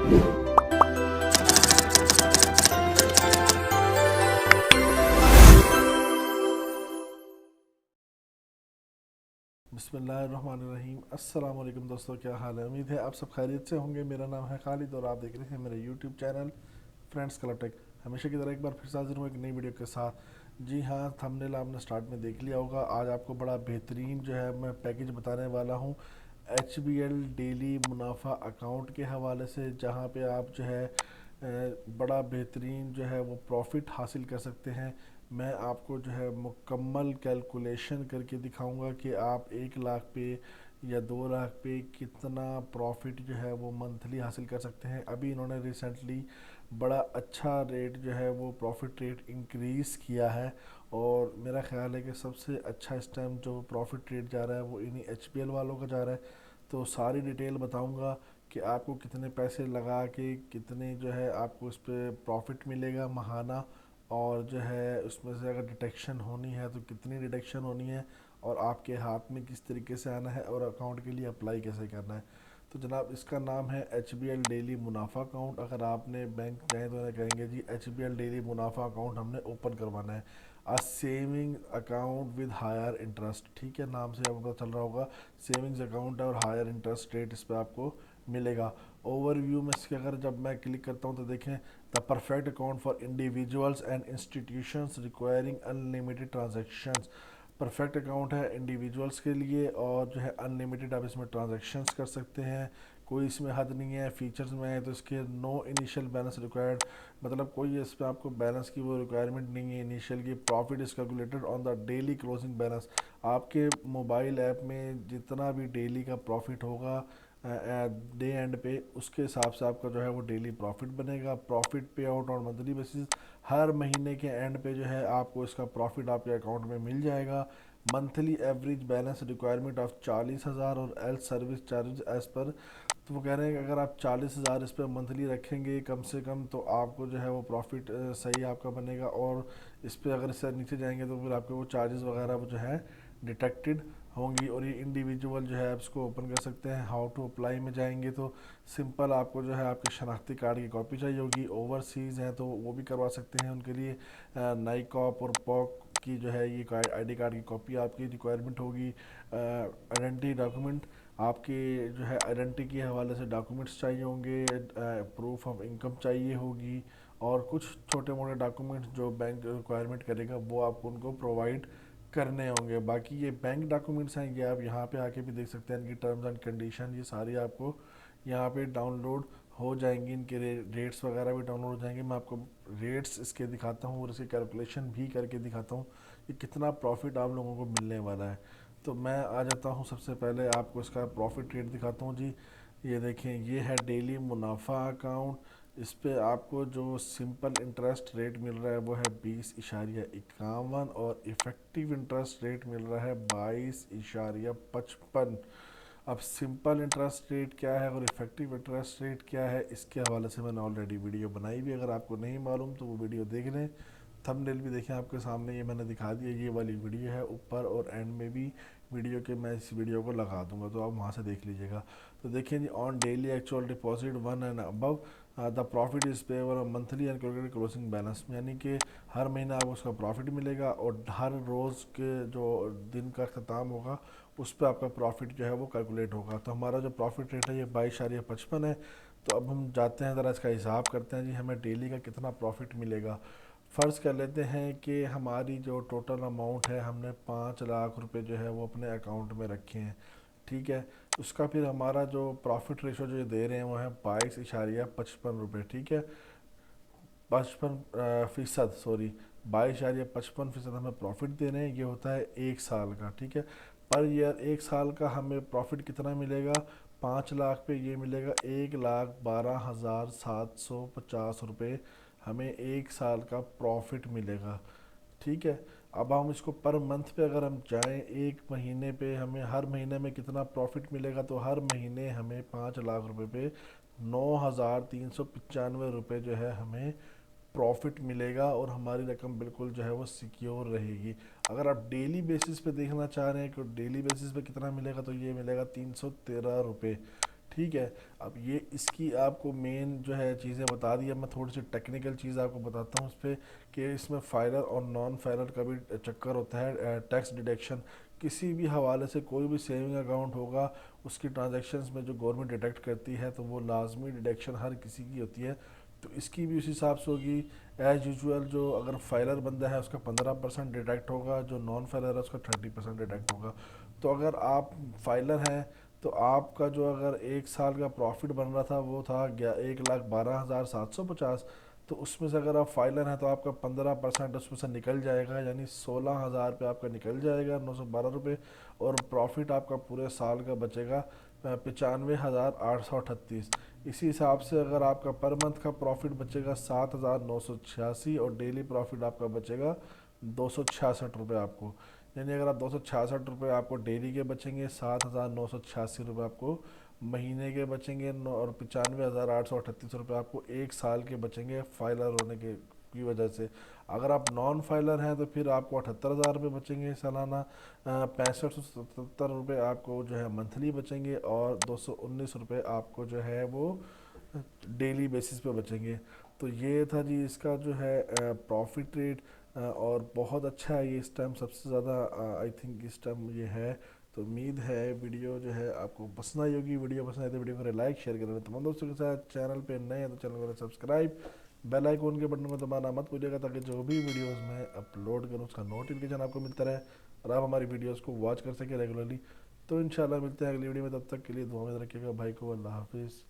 बिस्मिल्लाहिर्रहमानिर्रहीम। अस्सलाम वालेकुम दोस्तों, क्या हाल है? उम्मीद है आप सब खैरियत से होंगे। मेरा नाम है खालिद और आप देख रहे हैं मेरा YouTube channel friends Colour Tech. हमेशा की तरह एक बार फिर से हाजिर हूँ एक नई वीडियो के साथ। जी हाँ, थंबनेल आपने स्टार्ट में देख लिया होगा। आज आपको बड़ा बेहतरीन जो है मैं पैकेज बताने वाला हूँ HBL डेली मुनाफा अकाउंट के हवाले से, जहाँ पे आप जो है बड़ा बेहतरीन जो है वो प्रॉफिट हासिल कर सकते हैं। मैं आपको जो है मुकम्मल कैलकुलेशन करके दिखाऊंगा कि आप 1 लाख पे या 2 लाख पे कितना प्रॉफिट जो है वो मंथली हासिल कर सकते हैं। अभी इन्होंने रिसेंटली बड़ा अच्छा रेट जो है वो प्रॉफिट रेट इंक्रीज़ किया है, और मेरा ख्याल है कि सबसे अच्छा इस टाइम जो प्रॉफिट रेट जा रहा है वो इन्हीं HBL वालों का जा रहा है। तो सारी डिटेल बताऊंगा कि आपको कितने पैसे लगा के कितने जो है आपको इस पर प्रॉफिट मिलेगा महाना, और जो है उसमें से अगर डिटेक्शन होनी है तो कितनी डिटेक्शन होनी है, और आपके हाथ में किस तरीके से आना है, और अकाउंट के लिए अप्लाई कैसे करना है। तो जनाब, इसका नाम है HBL डेली मुनाफा अकाउंट। अगर आपने बैंक जाए तो उन्हें कहेंगे जी HBL डेली मुनाफा अकाउंट हमने ओपन करवाना है। Saving account with higher interest, ठीक है, नाम से आपको पता चल रहा होगा सेविंग्स अकाउंट है, और हायर इंटरेस्ट रेट इस पर आपको मिलेगा। ओवरव्यू में इसके अगर जब मैं क्लिक करता हूँ तो देखें, the perfect account for individuals and institutions requiring unlimited transactions. Perfect account है इंडिविजुअल्स के लिए, और जो है अनलिमिटेड आप इसमें ट्रांजैक्शंस कर सकते हैं। कोई इसमें हद नहीं है। फीचर्स में है तो इसके नो इनिशियल बैलेंस रिक्वायर्ड, मतलब कोई इस पर आपको बैलेंस की वो रिक्वायरमेंट नहीं है इनिशियल की। Profit is calculated on the daily closing balance. आपके मोबाइल ऐप में जितना भी डेली का प्रॉफिट होगा डे एंड पे, उसके हिसाब से आपका जो है वो डेली प्रॉफिट बनेगा। प्रॉफिट पे आउट ऑन मंथली बेसिस, हर महीने के एंड पे जो है आपको इसका प्रॉफिट आपके अकाउंट में मिल जाएगा। Monthly average balance requirement of 40,000 और L service charge as per. तो वो कह रहे हैं कि अगर आप 40,000 इस पर मंथली रखेंगे कम से कम, तो आपको जो है वो प्रॉफिट सही आपका बनेगा। और इस पर अगर इससे नीचे जाएंगे तो फिर आपके वो चार्जेस वगैरह वो जो है डिटेक्टेड होंगी। और ये इंडिविजुअल जो है आप इसको ओपन कर सकते हैं। हाउ टू अप्लाई में जाएंगे तो सिंपल, आपको जो है आपके शनाख्ती कार्ड की कॉपी चाहिए होगी। ओवरसीज़ हैं तो वो भी करवा सकते हैं, उनके लिए नाइकॉप और पॉक की जो है ये ID कार्ड की कॉपी आपकी रिक्वायरमेंट होगी। आइडेंटिटी डॉक्यूमेंट, आपके जो है आइडेंटिटी के हवाले से डॉक्यूमेंट्स चाहिए होंगे। प्रूफ ऑफ इनकम चाहिए होगी, और कुछ छोटे मोटे डॉक्यूमेंट्स जो बैंक रिक्वायरमेंट करेगा वो आपको उनको प्रोवाइड करने होंगे। बाकी ये बैंक डॉक्यूमेंट्स हैं, ये आप यहाँ पे आके भी देख सकते हैं। इनकी टर्म्स एंड कंडीशन ये सारी आपको यहाँ पे डाउनलोड हो जाएंगी। इनके रेट्स वगैरह भी डाउनलोड हो जाएंगे। मैं आपको रेट्स इसके दिखाता हूँ और इसकी कैलकुलेशन भी करके दिखाता हूँ कि कितना प्रॉफिट आप लोगों को मिलने वाला है। तो मैं आ जाता हूँ, सबसे पहले आपको इसका प्रॉफिट रेट दिखाता हूँ जी। ये देखें, ये है डेली मुनाफा अकाउंट। इस पे आपको जो सिंपल इंटरेस्ट रेट मिल रहा है वो है 20.51, और इफ़ेक्टिव इंटरेस्ट रेट मिल रहा है 22.55। अब सिंपल इंटरेस्ट रेट क्या है और इफ़ेक्टिव इंटरेस्ट रेट क्या है, इसके हवाले से मैंने ऑलरेडी वीडियो बनाई भी। अगर आपको नहीं मालूम तो वो वीडियो देख लें। थंबनेल भी देखें आपके सामने, ये मैंने दिखा दिया, ये वाली वीडियो है। ऊपर और एंड में भी वीडियो के मैं इस वीडियो को लगा दूंगा, तो आप वहाँ से देख लीजिएगा। तो देखिए जी, on daily actual deposit 1 and above the profit is payable monthly and calculated closing balance, यानी कि हर महीना आपको उसका प्रॉफिट मिलेगा, और हर रोज़ के जो दिन का ख़त्म होगा उस पर आपका प्रॉफिट जो है वो कैलकुलेट होगा। तो हमारा जो प्रॉफिट रेट है ये 22.55 है। तो अब हम जाते हैं ज़रा इसका हिसाब करते हैं जी, हमें डेली का कितना प्रॉफिट मिलेगा। फ़र्ज़ कर लेते हैं कि हमारी जो टोटल अमाउंट है, हमने 5 लाख रुपए जो है वो अपने अकाउंट में रखे हैं, ठीक है। उसका फिर हमारा जो प्रॉफिट रेशो जो दे रहे हैं वो है 22.55 रुपये, ठीक है। 55% सॉरी, 22.55% हमें प्रॉफिट दे रहे हैं। ये होता है 1 साल का, ठीक है। पर ईयर 1 साल का हमें प्रॉफिट कितना मिलेगा? 5 लाख पे ये मिलेगा 1,12,750 रुपये। हमें 1 साल का प्रॉफिट मिलेगा, ठीक है। अब हम इसको पर मंथ पे अगर हम जाएं, एक महीने पे हमें हर महीने में कितना प्रॉफिट मिलेगा, तो हर महीने हमें 5 लाख रुपए पे 9,395 रुपये जो है हमें प्रॉफिट मिलेगा, और हमारी रकम बिल्कुल जो है वो सिक्योर रहेगी। अगर आप डेली बेसिस पे देखना चाह रहे हैं कि डेली बेसिस पे कितना मिलेगा, तो ये मिलेगा 313 रुपये, ٹھیک ہے. اب یہ اس کی آپ کو مین جو ہے چیزیں بتا دی. اب میں تھوڑی سی ٹیکنیکل چیز آپ کو بتاتا ہوں اس پہ کہ اس میں فائلر اور نان فائلر کا بھی چکر ہوتا ہے. ٹیکس ڈیڈکشن کسی بھی حوالے سے کوئی بھی سیونگ اکاؤنٹ ہوگا اس کی ٹرانزیکشنز میں جو گورنمنٹ ڈیڈکٹ کرتی ہے تو وہ لازمی ڈیڈکشن ہر کسی کی ہوتی ہے. تو اس کی بھی اس حساب سے ہوگی. ایز یوزول جو اگر فائلر بندہ ہے اس کا 15% ڈیڈکٹ ہوگا, جو نان فائلر ہے اس کا 30% ڈیڈکٹ ہوگا. تو اگر آپ فائلر ہیں تو آپ کا جو اگر ایک سال کا پروفٹ بن رہا تھا وہ تھا 1,12,750. تو اس میں سے اگر آپ فائلر ہیں تو آپ کا 15% اس میں سے نکل جائے گا, یعنی 16,000 پہ آپ کا نکل جائے گا, 912 روپے. اور پروفٹ آپ کا پورے سال کا بچے گا 95,838. اسی حساب سے اگر آپ کا پر منتھ کا پروفٹ بچے گا 7,986, اور ڈیلی پروفٹ آپ کا بچے گا 266 روپے آپ کو. یعنی اگر آپ 266 روپے آپ کو ڈیلی کے بچیں گے, 7,986 روپے آپ کو مہینے کے بچیں گے, اور 95,838 روپے آپ کو ایک سال کے بچیں گے فائلر ہونے کے کی وجہ سے. اگر آپ نان فائلر ہیں تو پھر آپ کو 78,000 روپے بچیں گے سالانہ, 6570 روپے آپ کو جو ہے منتھلی بچیں گے, اور 219 روپے آپ کو جو ہے وہ ڈیلی بیسس پہ بچیں گے. تو یہ تھا جی اس کا جو ہے پروفٹ ریٹ, اور بہت اچھا ہے یہ اس ٹائم سب سے زیادہ آئی تھنک اس ٹائم یہ ہے. تو امید ہے ویڈیو جو ہے آپ کو پسند آئی ہوگی. ویڈیو پسند آئی تو ویڈیو کو لائک شیئر کریں, تمام دوستوں کے ساتھ. چینل پہ نئے ہیں تو چینل کو سبسکرائب, بیل آئیکن کے بٹن کو دبانا مت بھولیے گا تاکہ جو بھی ویڈیوز میں اپلوڈ کروں اس کا نوٹیفیکیشن آپ کو ملتا رہے اور آپ ہماری ویڈیوز کو واچ کر سکیں ریگولرلی. تو انشاءاللہ ملتے ہیں اگلی ویڈیو میں, تب تک کے لیے دعا میں رکھیے گا بھائی کو. اللہ حافظ.